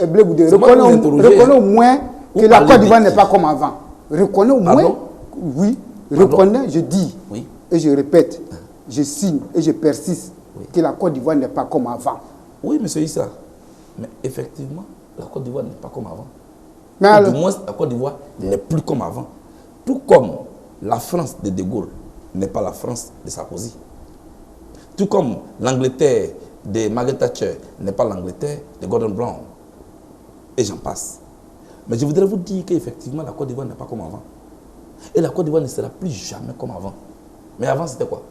Blé Goudé, reconnais au moins que la Côte d'Ivoire n'est pas comme avant. Reconnais au moins. Oui, reconnais, je dis, oui. Et je répète, je signe et je persiste que la Côte d'Ivoire n'est pas comme avant. Oui, monsieur Issa, mais effectivement, la Côte d'Ivoire n'est pas comme avant. Mais du moins, la Côte d'Ivoire n'est plus comme avant. Tout comme la France de De Gaulle n'est pas la France de Sarkozy. Tout comme l'Angleterre de Margaret Thatcher n'est pas l'Angleterre de Gordon Brown. Et j'en passe. Mais je voudrais vous dire qu'effectivement, la Côte d'Ivoire n'est pas comme avant. Et la Côte d'Ivoire ne sera plus jamais comme avant. Mais avant, c'était quoi?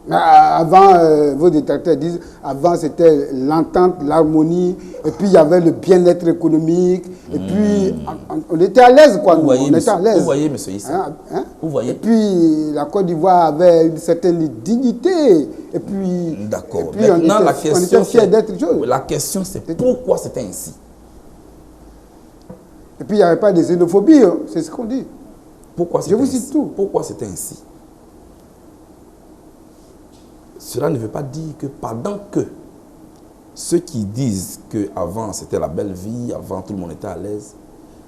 Avant, vos détracteurs disent, avant c'était l'entente, l'harmonie, et puis il y avait le bien-être économique, et puis on était à l'aise, quoi. On était à l'aise. Vous voyez, monsieur Issa. Vous voyez. Et puis la Côte d'Ivoire avait une certaine dignité, et puis. D'accord. Maintenant, la question, c'est pourquoi c'était ainsi? Et puis il n'y avait pas de xénophobie, hein, c'est ce qu'on dit. Pourquoi Je vous cite tout. Pourquoi c'était ainsi? Cela ne veut pas dire que pendant que ceux qui disent qu'avant c'était la belle vie, avant tout le monde était à l'aise,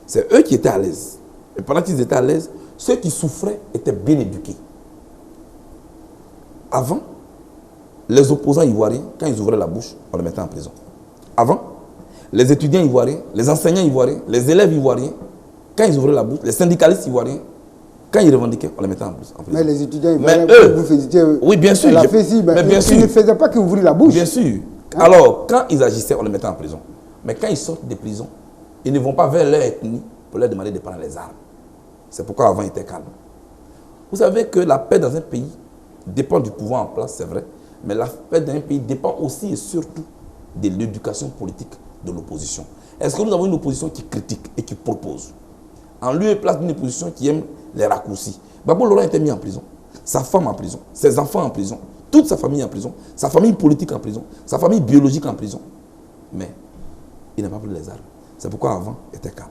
c'est eux qui étaient à l'aise. Et pendant qu'ils étaient à l'aise, ceux qui souffraient étaient bien éduqués. Avant, les opposants ivoiriens, quand ils ouvraient la bouche, on les mettait en prison. Avant, les étudiants ivoiriens, les enseignants ivoiriens, les élèves ivoiriens, quand ils ouvraient la bouche, les syndicalistes ivoiriens, quand ils revendiquaient, on les mettait en prison. Mais les étudiants ivoiriens, vous faisiez... Oui, bien sûr. Mais bien sûr. Ils ne faisaient pas qu'ils ouvraient la bouche. Bien sûr. Hein? Alors, quand ils agissaient, on les mettait en prison. Mais quand ils sortent des prisons, ils ne vont pas vers leur ethnie pour leur demander de prendre les armes. C'est pourquoi avant, il était calme. Vous savez que la paix dans un pays dépend du pouvoir en place, c'est vrai. Mais la paix dans un pays dépend aussi et surtout de l'éducation politique de l'opposition. Est-ce que nous avons une opposition qui critique et qui propose? En lieu et place d'une opposition qui aime les raccourcis. Gbagbo Laurent était mis en prison. Sa femme en prison. Ses enfants en prison. Toute sa famille en prison. Sa famille politique en prison. Sa famille biologique en prison. Mais il n'a pas pris les armes. C'est pourquoi avant, il était calme.